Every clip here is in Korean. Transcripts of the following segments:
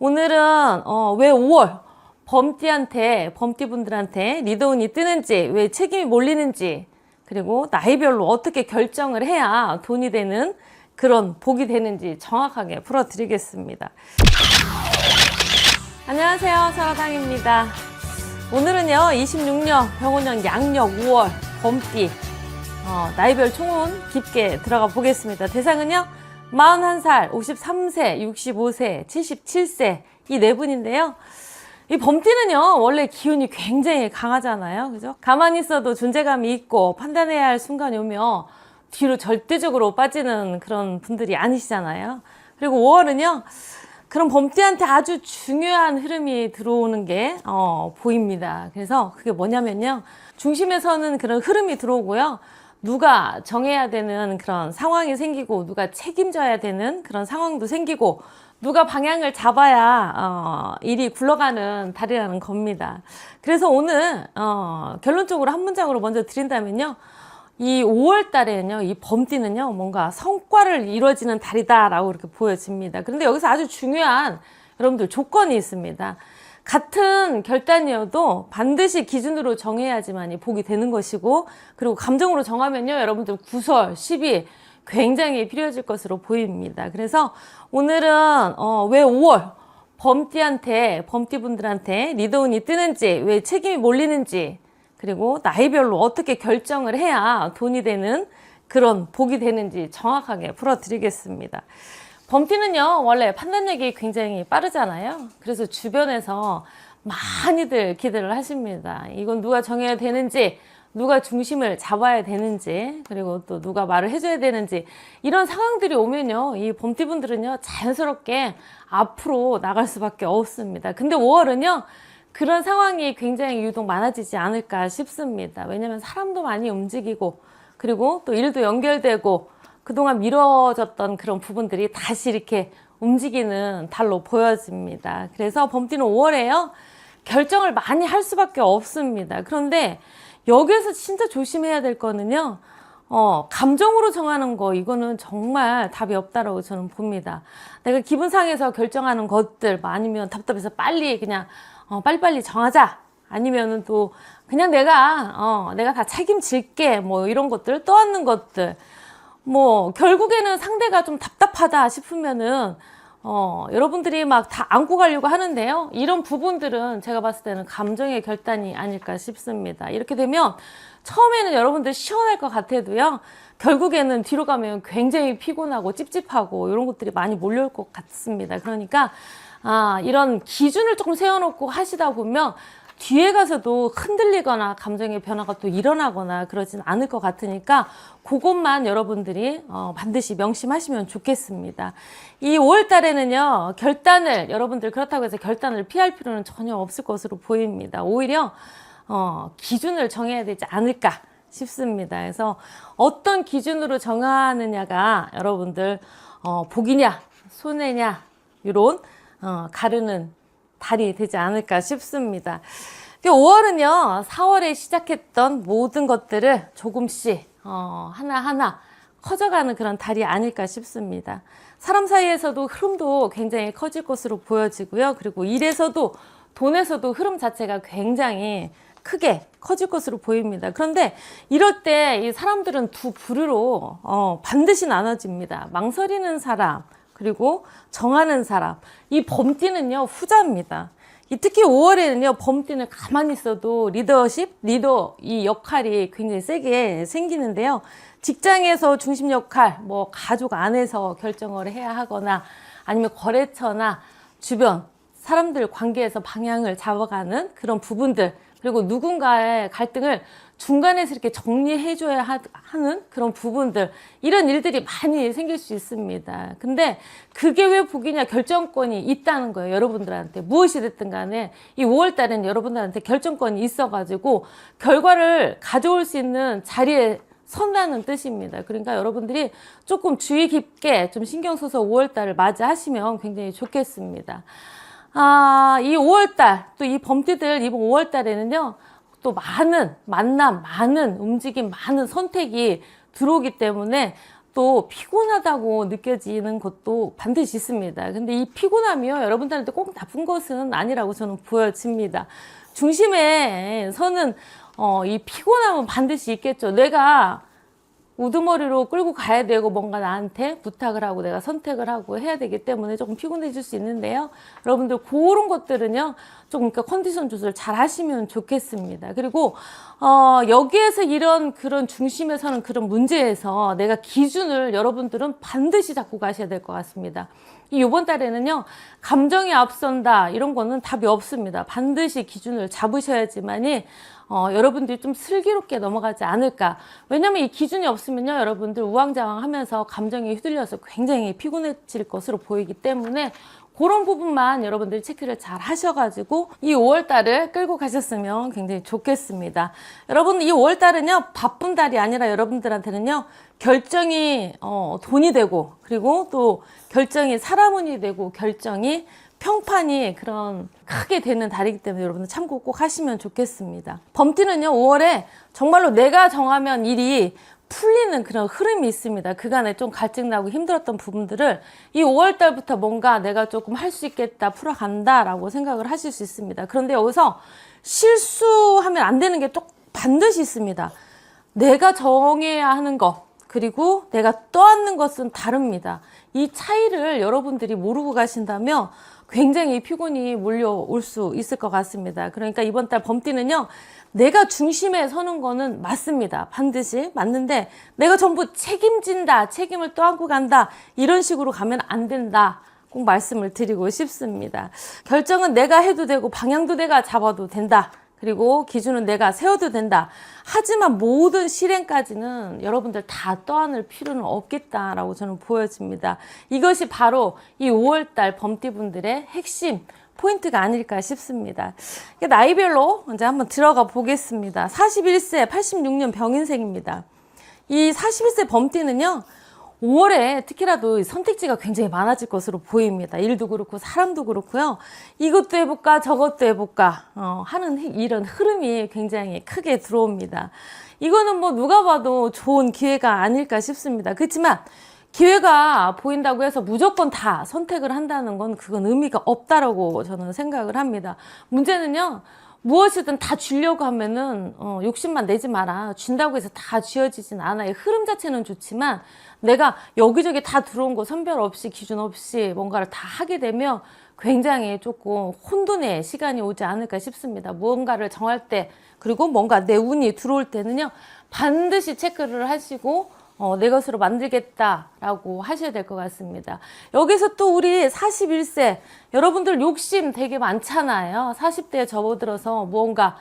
오늘은 왜 5월 범띠분들한테 리더운이 뜨는지, 왜 책임이 몰리는지, 그리고 나이별로 어떻게 결정을 해야 돈이 되는 그런 복이 되는지 정확하게 풀어드리겠습니다. 안녕하세요, 설화당입니다. 오늘은요 26년 병원년 양력 5월 범띠 나이별 총운 깊게 들어가 보겠습니다. 대상은요 41살, 53세, 65세, 77세 이 네 분인데요. 이 범띠는요 원래 기운이 굉장히 강하잖아요, 그죠? 가만히 있어도 존재감이 있고 판단해야 할 순간이 오면 뒤로 절대적으로 빠지는 그런 분들이 아니시잖아요. 그리고 5월은요 그런 범띠한테 아주 중요한 흐름이 들어오는 게 보입니다. 그래서 그게 뭐냐면요, 중심에 서는 그런 흐름이 들어오고요, 누가 정해야 되는 그런 상황이 생기고, 누가 책임져야 되는 그런 상황도 생기고, 누가 방향을 잡아야 일이 굴러가는 달이라는 겁니다. 그래서 오늘 결론적으로 한 문장으로 먼저 드린다면요, 이 5월 달에는요, 이 범띠는요, 뭔가 성과를 이루어지는 달이다라고 이렇게 보여집니다. 그런데 여기서 아주 중요한 여러분들 조건이 있습니다. 같은 결단이어도 반드시 기준으로 정해야지만이 복이 되는 것이고, 그리고 감정으로 정하면요, 여러분들 구설, 시비 굉장히 필요해질 것으로 보입니다. 그래서 오늘은 왜 5월 범띠분들한테 리더운이 뜨는지, 왜 책임이 몰리는지, 그리고 나이별로 어떻게 결정을 해야 돈이 되는 그런 복이 되는지 정확하게 풀어드리겠습니다. 범띠는요 원래 판단력이 굉장히 빠르잖아요. 그래서 주변에서 많이들 기대를 하십니다. 이건 누가 정해야 되는지, 누가 중심을 잡아야 되는지, 그리고 또 누가 말을 해줘야 되는지, 이런 상황들이 오면요 이 범띠분들은요 자연스럽게 앞으로 나갈 수밖에 없습니다. 근데 5월은요 그런 상황이 굉장히 유독 많아지지 않을까 싶습니다. 왜냐면 사람도 많이 움직이고, 그리고 또 일도 연결되고, 그동안 미뤄졌던 그런 부분들이 다시 이렇게 움직이는 달로 보여집니다. 그래서 범띠는 5월에요 결정을 많이 할 수밖에 없습니다. 그런데 여기에서 진짜 조심해야 될 거는요, 감정으로 정하는 거, 이거는 정말 답이 없다라고 저는 봅니다. 내가 기분 상해서 결정하는 것들, 아니면 답답해서 빨리 그냥 빨리빨리 정하자, 아니면은 또 그냥 내가 다 책임질게, 뭐 이런 것들, 떠안는 것들, 뭐 결국에는 상대가 좀 답답하다 싶으면은 여러분들이 막 다 안고 가려고 하는데요, 이런 부분들은 제가 봤을 때는 감정의 결단이 아닐까 싶습니다. 이렇게 되면 처음에는 여러분들 시원할 것 같아도요, 결국에는 뒤로 가면 굉장히 피곤하고 찝찝하고 이런 것들이 많이 몰려올 것 같습니다. 그러니까 이런 기준을 조금 세워놓고 하시다 보면 뒤에 가서도 흔들리거나 감정의 변화가 또 일어나거나 그러진 않을 것 같으니까 그것만 여러분들이 반드시 명심하시면 좋겠습니다. 이 5월 달에는요 결단을, 여러분들 그렇다고 해서 결단을 피할 필요는 전혀 없을 것으로 보입니다. 오히려 기준을 정해야 되지 않을까 싶습니다. 그래서 어떤 기준으로 정하느냐가 여러분들 복이냐 손해냐 이런 가르는 달이 되지 않을까 싶습니다. 5월은요 4월에 시작했던 모든 것들을 조금씩 하나하나 커져가는 그런 달이 아닐까 싶습니다. 사람 사이에서도 흐름도 굉장히 커질 것으로 보여지고요, 그리고 일에서도 돈에서도 흐름 자체가 굉장히 크게 커질 것으로 보입니다. 그런데 이럴 때 이 사람들은 두 부류로 반드시 나눠집니다. 망설이는 사람, 그리고 정하는 사람. 이 범띠는요 후자입니다. 특히 5월에는요 범띠는 가만히 있어도 리더 이 역할이 굉장히 세게 생기는데요, 직장에서 중심 역할, 뭐 가족 안에서 결정을 해야 하거나, 아니면 거래처나 주변 사람들 관계에서 방향을 잡아가는 그런 부분들, 그리고 누군가의 갈등을 중간에서 이렇게 정리해줘야 하는 그런 부분들, 이런 일들이 많이 생길 수 있습니다. 근데 그게 왜 복이냐, 결정권이 있다는 거예요. 여러분들한테 무엇이 됐든 간에 이 5월 달에는 여러분들한테 결정권이 있어가지고 결과를 가져올 수 있는 자리에 선다는 뜻입니다. 그러니까 여러분들이 조금 주의 깊게 좀 신경 써서 5월 달을 맞이하시면 굉장히 좋겠습니다. 이 5월 달, 또 이 범띠들 이번 5월 달에는요 또 많은 만남, 많은 움직임, 많은 선택이 들어오기 때문에 또 피곤하다고 느껴지는 것도 반드시 있습니다. 근데 이 피곤함이요, 여러분들한테 꼭 나쁜 것은 아니라고 저는 보여집니다. 중심에 서는 이 피곤함은 반드시 있겠죠. 내가 우두머리로 끌고 가야 되고 뭔가 나한테 부탁을 하고 내가 선택을 하고 해야 되기 때문에 조금 피곤해질 수 있는데요. 여러분들 그런 것들은요, 조금 그러니까 컨디션 조절 잘 하시면 좋겠습니다. 그리고 여기에서 이런 그런 중심에 서는 그런 문제에서 내가 기준을 여러분들은 반드시 잡고 가셔야 될 것 같습니다. 이번 달에는요, 감정이 앞선다 이런 거는 답이 없습니다. 반드시 기준을 잡으셔야지만이 여러분들이 좀 슬기롭게 넘어가지 않을까. 왜냐면 이 기준이 없으면요, 여러분들 우왕좌왕하면서 감정에 휘둘려서 굉장히 피곤해질 것으로 보이기 때문에 그런 부분만 여러분들이 체크를 잘 하셔가지고 이 5월달을 끌고 가셨으면 굉장히 좋겠습니다. 여러분, 이 5월달은요, 바쁜 달이 아니라 여러분들한테는요, 결정이 돈이 되고, 그리고 또 결정이 사람운이 되고, 결정이 평판이 그런 크게 되는 달이기 때문에 여러분들 참고 꼭 하시면 좋겠습니다. 범띠는요, 5월에 정말로 내가 정하면 일이 풀리는 그런 흐름이 있습니다. 그간에 좀 갈증나고 힘들었던 부분들을 이 5월 달부터 뭔가 내가 조금 할 수 있겠다, 풀어간다 라고 생각을 하실 수 있습니다. 그런데 여기서 실수하면 안 되는 게 또 반드시 있습니다. 내가 정해야 하는 것, 그리고 내가 떠안는 것은 다릅니다. 이 차이를 여러분들이 모르고 가신다면 굉장히 피곤이 몰려올 수 있을 것 같습니다. 그러니까 이번 달 범띠는요, 내가 중심에 서는 거는 맞습니다. 반드시 맞는데 내가 전부 책임진다, 책임을 떠안고 간다, 이런 식으로 가면 안 된다, 꼭 말씀을 드리고 싶습니다. 결정은 내가 해도 되고 방향도 내가 잡아도 된다. 그리고 기준은 내가 세워도 된다. 하지만 모든 실행까지는 여러분들 다 떠안을 필요는 없겠다라고 저는 보여집니다. 이것이 바로 이 5월달 범띠분들의 핵심 포인트가 아닐까 싶습니다. 나이별로 이제 한번 들어가 보겠습니다. 41세 86년 병인생입니다. 이 41세 범띠는요, 5월에 특히라도 선택지가 굉장히 많아질 것으로 보입니다. 일도 그렇고 사람도 그렇고요. 이것도 해볼까 저것도 해볼까 하는 이런 흐름이 굉장히 크게 들어옵니다. 이거는 뭐 누가 봐도 좋은 기회가 아닐까 싶습니다. 그렇지만 기회가 보인다고 해서 무조건 다 선택을 한다는 건 그건 의미가 없다라고 저는 생각을 합니다. 문제는요, 무엇이든 다 주려고 하면은 욕심만 내지 마라. 준다고 해서 다 쥐어지진 않아요. 흐름 자체는 좋지만 내가 여기저기 다 들어온 거 선별 없이 기준 없이 뭔가를 다 하게 되면 굉장히 조금 혼돈의 시간이 오지 않을까 싶습니다. 무언가를 정할 때, 그리고 뭔가 내 운이 들어올 때는요, 반드시 체크를 하시고 내 것으로 만들겠다라고 하셔야 될 것 같습니다. 여기서 또 우리 41세 여러분들 욕심 되게 많잖아요. 40대에 접어들어서 무언가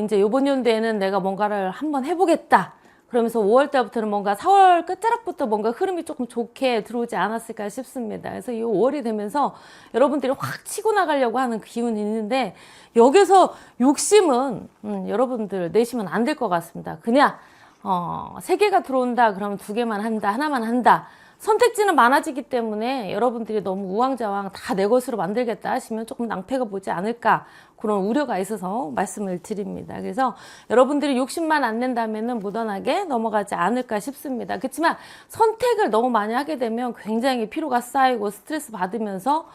이제 요번 연도에는 내가 뭔가를 한번 해보겠다, 그러면서 5월 달부터는 뭔가 4월 끝자락부터 뭔가 흐름이 조금 좋게 들어오지 않았을까 싶습니다. 그래서 이 5월이 되면서 여러분들이 확 치고 나가려고 하는 기운이 있는데, 여기서 욕심은 여러분들 내시면 안 될 것 같습니다. 그냥 3개가 들어온다 그러면 2개만 한다, 하나만 한다. 선택지는 많아지기 때문에 여러분들이 너무 우왕좌왕 다 내 것으로 만들겠다 하시면 조금 낭패가 보지 않을까, 그런 우려가 있어서 말씀을 드립니다. 그래서 여러분들이 욕심만 안 낸다면은 무던하게 넘어가지 않을까 싶습니다. 그렇지만 선택을 너무 많이 하게 되면 굉장히 피로가 쌓이고 스트레스 받으면서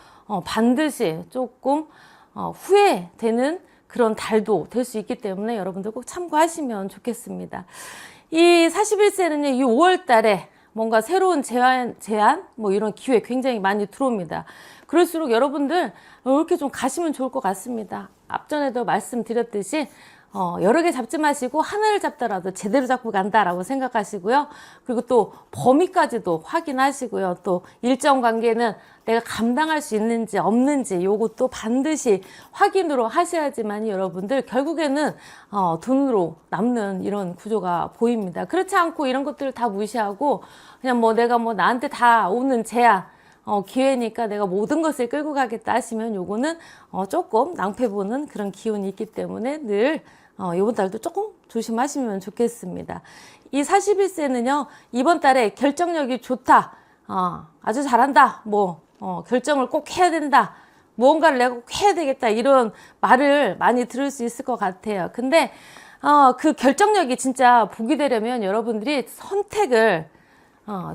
반드시 조금 후회되는 그런 달도 될 수 있기 때문에 여러분들 꼭 참고하시면 좋겠습니다. 이 41세는요, 이 5월 달에 뭔가 새로운 제안, 뭐 이런 기회 굉장히 많이 들어옵니다. 그럴수록 여러분들 이렇게 좀 가시면 좋을 것 같습니다. 앞전에도 말씀드렸듯이 여러 개 잡지 마시고 하나를 잡더라도 제대로 잡고 간다라고 생각하시고요. 그리고 또 범위까지도 확인하시고요. 또 일정 관계는 내가 감당할 수 있는지 없는지 요것도 반드시 확인으로 하셔야지만 여러분들 결국에는 돈으로 남는 이런 구조가 보입니다. 그렇지 않고 이런 것들을 다 무시하고 그냥 뭐 내가 뭐 나한테 다 오는 제안 기회니까 내가 모든 것을 끌고 가겠다 하시면 요거는 조금 낭패 보는 그런 기운이 있기 때문에 늘 이번 달도 조금 조심하시면 좋겠습니다. 이 41세는요, 이번 달에 결정력이 좋다, 아주 잘한다, 뭐 결정을 꼭 해야 된다, 무언가를 내가 꼭 해야 되겠다, 이런 말을 많이 들을 수 있을 것 같아요. 근데 그 결정력이 진짜 복이 되려면 여러분들이 선택을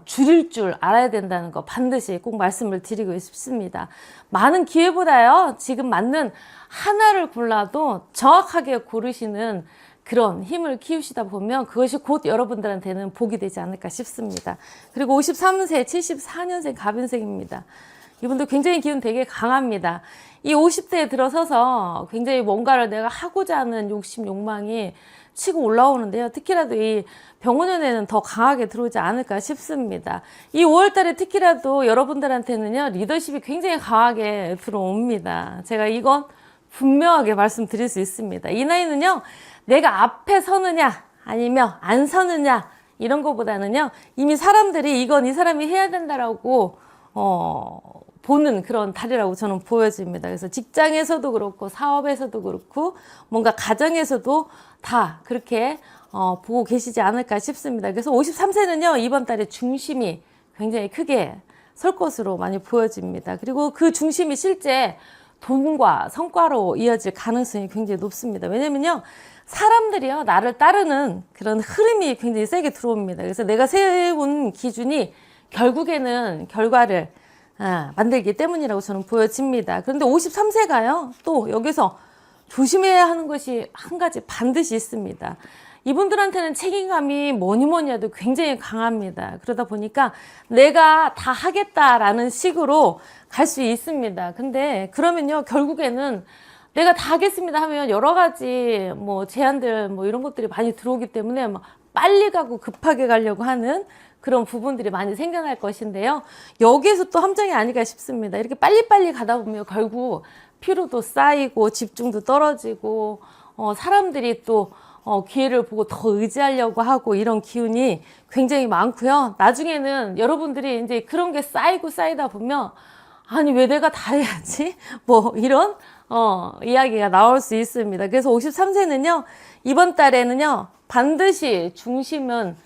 줄일 줄 알아야 된다는 거 반드시 꼭 말씀을 드리고 싶습니다. 많은 기회보다요, 지금 맞는 하나를 골라도 정확하게 고르시는 그런 힘을 키우시다 보면 그것이 곧 여러분들한테는 복이 되지 않을까 싶습니다. 그리고 53세, 74년생 갑인생입니다. 이분들 굉장히 기운 되게 강합니다. 이 50대에 들어서서 굉장히 뭔가를 내가 하고자 하는 욕심, 욕망이 치고 올라오는데요. 특히라도 이 병원연애는 더 강하게 들어오지 않을까 싶습니다. 이 5월달에 특히라도 여러분들한테는요, 리더십이 굉장히 강하게 들어옵니다. 제가 이건 분명하게 말씀드릴 수 있습니다. 이 나이는요, 내가 앞에 서느냐 아니면 안 서느냐 이런 거보다는요, 이미 사람들이 이건 이 사람이 해야 된다라고 보는 그런 달이라고 저는 보여집니다. 그래서 직장에서도 그렇고 사업에서도 그렇고 뭔가 가정에서도 다 그렇게 보고 계시지 않을까 싶습니다. 그래서 53세는요, 이번 달에 중심이 굉장히 크게 설 것으로 많이 보여집니다. 그리고 그 중심이 실제 돈과 성과로 이어질 가능성이 굉장히 높습니다. 왜냐면요, 사람들이요, 나를 따르는 그런 흐름이 굉장히 세게 들어옵니다. 그래서 내가 세운 기준이 결국에는 결과를 만들기 때문이라고 저는 보여집니다. 그런데 53세가요, 또 여기서 조심해야 하는 것이 한 가지 반드시 있습니다. 이분들한테는 책임감이 뭐니 해도 굉장히 강합니다. 그러다 보니까 내가 다 하겠다라는 식으로 갈 수 있습니다. 근데 그러면요, 결국에는 내가 다 하겠습니다 하면 여러 가지 뭐 제안들 뭐 이런 것들이 많이 들어오기 때문에 막 빨리 가고 급하게 가려고 하는 그런 부분들이 많이 생겨날 것인데요. 여기에서 또 함정이 아닐까 싶습니다. 이렇게 빨리빨리 가다 보면 결국 피로도 쌓이고 집중도 떨어지고 사람들이 또 기회를 보고 더 의지하려고 하고 이런 기운이 굉장히 많고요. 나중에는 여러분들이 이제 그런 게 쌓이고 쌓이다 보면 아니 왜 내가 다 해야지? 뭐 이런 이야기가 나올 수 있습니다. 그래서 53세는요, 이번 달에는요, 반드시 중심은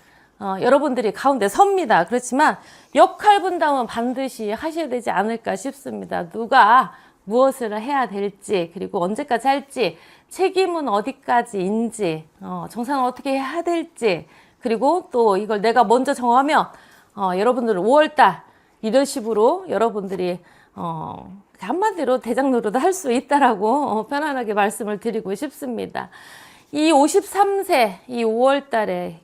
여러분들이 가운데 섭니다. 그렇지만 역할 분담은 반드시 하셔야 되지 않을까 싶습니다. 누가 무엇을 해야 될지, 그리고 언제까지 할지, 책임은 어디까지인지, 정산은 어떻게 해야 될지, 그리고 또 이걸 내가 먼저 정하면 여러분들은 5월달 리더십으로 여러분들이 한마디로 대장 노릇을 할 수 있다라고 편안하게 말씀을 드리고 싶습니다. 이 53세 이 5월 달에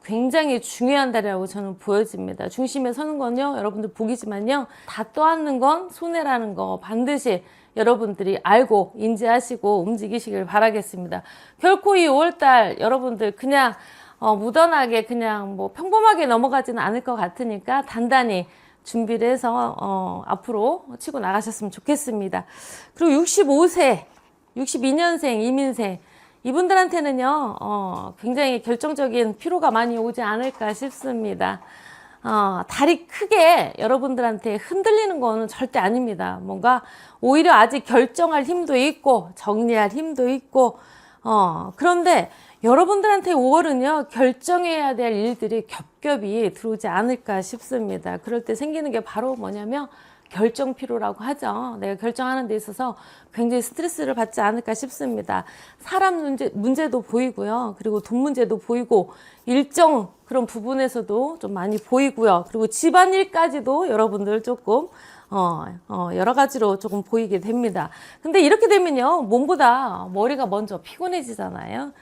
굉장히 중요한 달이라고 저는 보여집니다. 중심에 서는 건요, 여러분들 복이지만요, 다 떠안는 건 손해라는 거 반드시 여러분들이 알고 인지하시고 움직이시길 바라겠습니다. 결코 이 5월달 여러분들 그냥 무던하게 그냥 뭐 평범하게 넘어가지는 않을 것 같으니까 단단히 준비를 해서 앞으로 치고 나가셨으면 좋겠습니다. 그리고 65세, 62년생, 이민생 이분들한테는요, 굉장히 결정적인 피로가 많이 오지 않을까 싶습니다. 달이 크게 여러분들한테 흔들리는 거는 절대 아닙니다. 뭔가 오히려 아직 결정할 힘도 있고 정리할 힘도 있고 그런데 여러분들한테 5월은요, 결정해야 될 일들이 겹겹이 들어오지 않을까 싶습니다. 그럴 때 생기는 게 바로 뭐냐면 결정 피로라고 하죠. 내가 결정하는 데 있어서 굉장히 스트레스를 받지 않을까 싶습니다. 사람 문제도 보이고요. 그리고 돈 문제도 보이고 일정 그런 부분에서도 좀 많이 보이고요. 그리고 집안일까지도 여러분들 조금 여러 가지로 조금 보이게 됩니다. 근데 이렇게 되면요, 몸보다 머리가 먼저 피곤해지잖아요.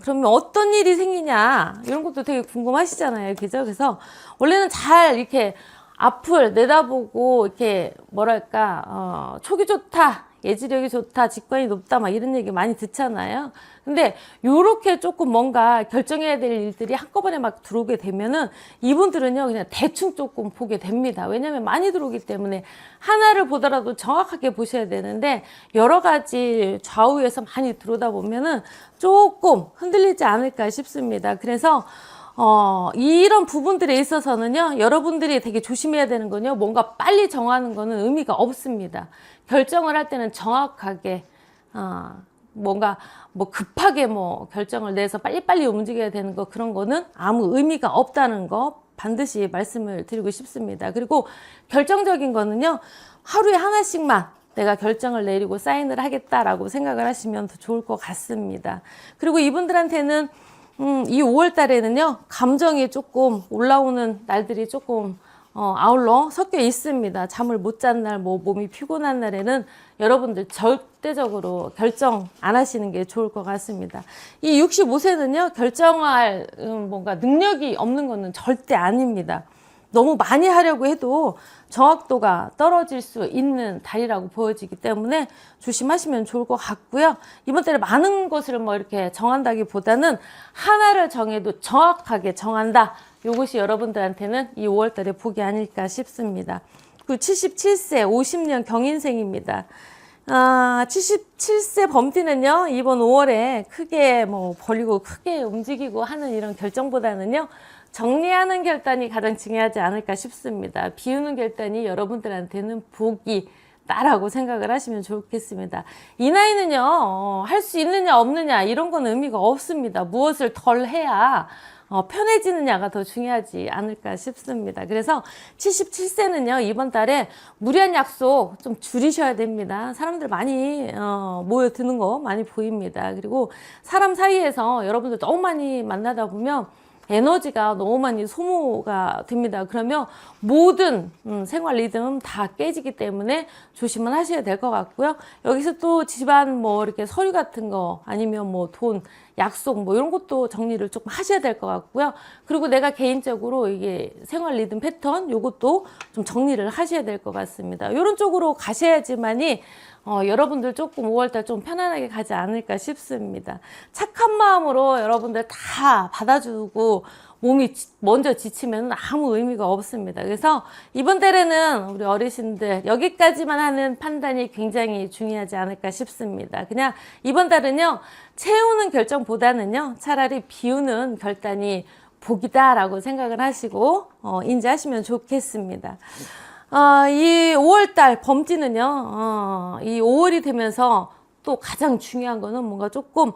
그러면 어떤 일이 생기냐 이런 것도 되게 궁금하시잖아요. 그죠? 그래서 원래는 잘 이렇게 앞을 내다보고 이렇게 뭐랄까 촉이 좋다, 예지력이 좋다, 직관이 높다 막 이런 얘기 많이 듣잖아요. 근데 요렇게 조금 뭔가 결정해야 될 일들이 한꺼번에 막 들어오게 되면은 이분들은요, 그냥 대충 조금 보게 됩니다. 왜냐면 많이 들어오기 때문에 하나를 보더라도 정확하게 보셔야 되는데 여러 가지 좌우에서 많이 들어오다 보면은 조금 흔들리지 않을까 싶습니다. 그래서 이런 부분들에 있어서는요, 여러분들이 되게 조심해야 되는 건요, 뭔가 빨리 정하는 거는 의미가 없습니다. 결정을 할 때는 정확하게, 뭔가 뭐 급하게 뭐 결정을 내서 빨리빨리 움직여야 되는 거, 그런 거는 아무 의미가 없다는 거 반드시 말씀을 드리고 싶습니다. 그리고 결정적인 거는요, 하루에 하나씩만 내가 결정을 내리고 사인을 하겠다라고 생각을 하시면 더 좋을 것 같습니다. 그리고 이분들한테는 이 5월 달에는요, 감정이 조금 올라오는 날들이 조금 아울러 섞여 있습니다. 잠을 못 잔 날, 뭐 몸이 피곤한 날에는 여러분들 절대적으로 결정 안 하시는 게 좋을 것 같습니다. 이 65세는요, 결정할 뭔가 능력이 없는 것은 절대 아닙니다. 너무 많이 하려고 해도 정확도가 떨어질 수 있는 달이라고 보여지기 때문에 조심하시면 좋을 것 같고요. 이번 달에 많은 것을 뭐 이렇게 정한다기보다는 하나를 정해도 정확하게 정한다. 이것이 여러분들한테는 이 5월 달에 복이 아닐까 싶습니다. 그 77세 50년 경인생입니다. 77세 범띠는요, 이번 5월에 크게 뭐 벌리고 크게 움직이고 하는 이런 결정보다는요, 정리하는 결단이 가장 중요하지 않을까 싶습니다. 비우는 결단이 여러분들한테는 복이 다라고 생각을 하시면 좋겠습니다. 이 나이는요, 할 수 있느냐 없느냐 이런 건 의미가 없습니다. 무엇을 덜 해야 편해지느냐가 더 중요하지 않을까 싶습니다. 그래서 77세는요, 이번 달에 무리한 약속 좀 줄이셔야 됩니다. 사람들 많이 모여드는 거 많이 보입니다. 그리고 사람 사이에서 여러분들 너무 많이 만나다 보면 에너지가 너무 많이 소모가 됩니다. 그러면 모든 생활 리듬 다 깨지기 때문에 조심은 하셔야 될 것 같고요. 여기서 또 집안 뭐 이렇게 서류 같은 거 아니면 뭐 돈, 약속 뭐 이런 것도 정리를 조금 하셔야 될 것 같고요. 그리고 내가 개인적으로 이게 생활 리듬 패턴 요것도 좀 정리를 하셔야 될 것 같습니다. 이런 쪽으로 가셔야지만이 여러분들 조금 5월달 좀 편안하게 가지 않을까 싶습니다. 착한 마음으로 여러분들 다 받아주고 몸이 먼저 지치면 아무 의미가 없습니다. 그래서 이번 달에는 우리 어르신들 여기까지만 하는 판단이 굉장히 중요하지 않을까 싶습니다. 그냥 이번 달은요, 채우는 결정보다는요, 차라리 비우는 결단이 복이다라고 생각을 하시고 인지하시면 좋겠습니다. 이 5월달 범띠는요, 이 5월이 되면서 또 가장 중요한 거는 뭔가 조금,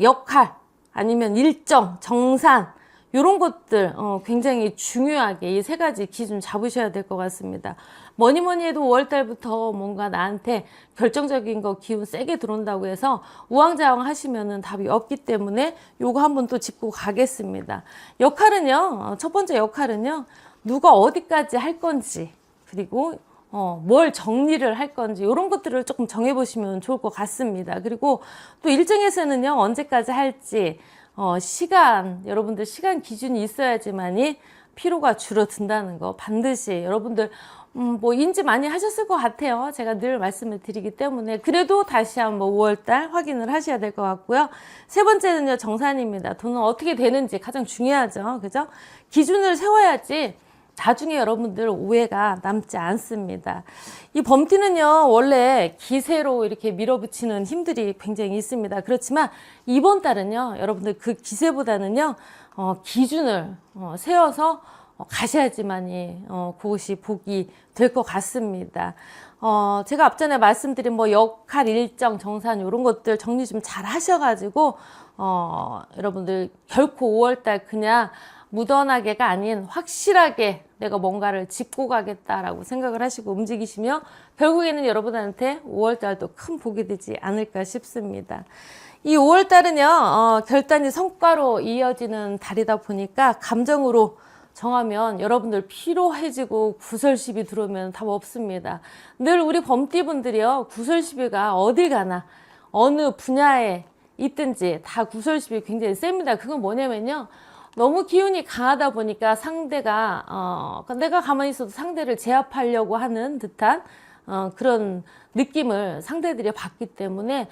역할, 아니면 일정, 정산, 이런 것들, 굉장히 중요하게 이 세 가지 기준 잡으셔야 될 것 같습니다. 뭐니 해도 5월달부터 뭔가 나한테 결정적인 거 기운 세게 들어온다고 해서 우왕좌왕 하시면은 답이 없기 때문에 요거 한번 또 짚고 가겠습니다. 역할은요, 첫 번째 역할은요, 누가 어디까지 할 건지, 그리고 뭘 정리를 할 건지 이런 것들을 조금 정해보시면 좋을 것 같습니다. 그리고 또 일정에서는요, 언제까지 할지 시간, 여러분들 시간 기준이 있어야지만이 피로가 줄어든다는 거 반드시 여러분들 뭐 인지 많이 하셨을 것 같아요. 제가 늘 말씀을 드리기 때문에 그래도 다시 한번 5월달 확인을 하셔야 될 것 같고요. 세 번째는요, 정산입니다. 돈은 어떻게 되는지 가장 중요하죠. 그죠? 기준을 세워야지 나중에 여러분들 오해가 남지 않습니다. 이 범띠는요, 원래 기세로 이렇게 밀어붙이는 힘들이 굉장히 있습니다. 그렇지만 이번 달은요, 여러분들 그 기세보다는요, 기준을 세워서 가셔야지만이 그것이 복이 될 것 같습니다. 제가 앞전에 말씀드린 뭐 역할, 일정, 정산 이런 것들 정리 좀 잘 하셔가지고 여러분들 결코 5월달 그냥 무던하게가 아닌 확실하게 내가 뭔가를 짚고 가겠다라고 생각을 하시고 움직이시면 결국에는 여러분한테 5월달도 큰 복이 되지 않을까 싶습니다. 이 5월달은요, 결단이 성과로 이어지는 달이다 보니까 감정으로 정하면 여러분들 피로해지고 구설시비 들어오면 답 없습니다. 늘 우리 범띠분들이요, 구설시비가 어딜 가나 어느 분야에 있든지 다 구설시비 굉장히 셉니다. 그건 뭐냐면요, 너무 기운이 강하다 보니까 상대가 내가 가만히 있어도 상대를 제압하려고 하는 듯한 그런 느낌을 상대들이 받기 때문에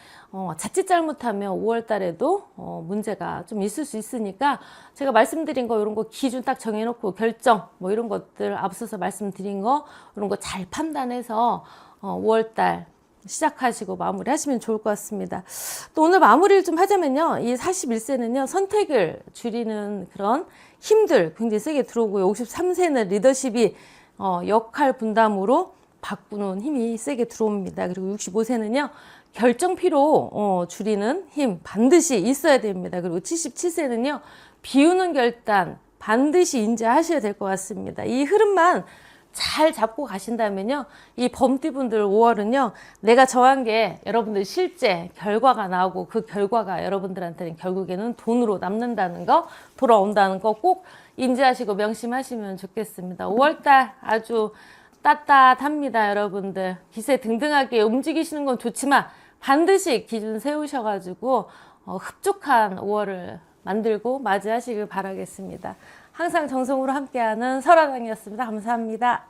자칫 잘못하면 5월 달에도 문제가 좀 있을 수 있으니까 제가 말씀드린 거 이런 거 기준 딱 정해놓고 결정 뭐 이런 것들 앞서서 말씀드린 거 이런 거 잘 판단해서 5월 달 시작하시고 마무리하시면 좋을 것 같습니다. 또 오늘 마무리를 좀 하자면요, 이 41세는요 선택을 줄이는 그런 힘들 굉장히 세게 들어오고요. 53세는 리더십이 역할 분담으로 바꾸는 힘이 세게 들어옵니다. 그리고 65세는요 결정 피로 줄이는 힘 반드시 있어야 됩니다. 그리고 77세는요 비우는 결단 반드시 인지하셔야 될 것 같습니다. 이 흐름만 잘 잡고 가신다면요, 이 범띠분들 5월은요, 내가 정한 게 여러분들 실제 결과가 나오고 그 결과가 여러분들한테는 결국에는 돈으로 남는다는 거, 돌아온다는 거 꼭 인지하시고 명심하시면 좋겠습니다. 5월달 아주 따뜻합니다. 여러분들 기세 등등하게 움직이시는 건 좋지만 반드시 기준 세우셔가지고 흡족한 5월을 만들고 맞이하시길 바라겠습니다. 항상 정성으로 함께하는 설화당이었습니다. 감사합니다.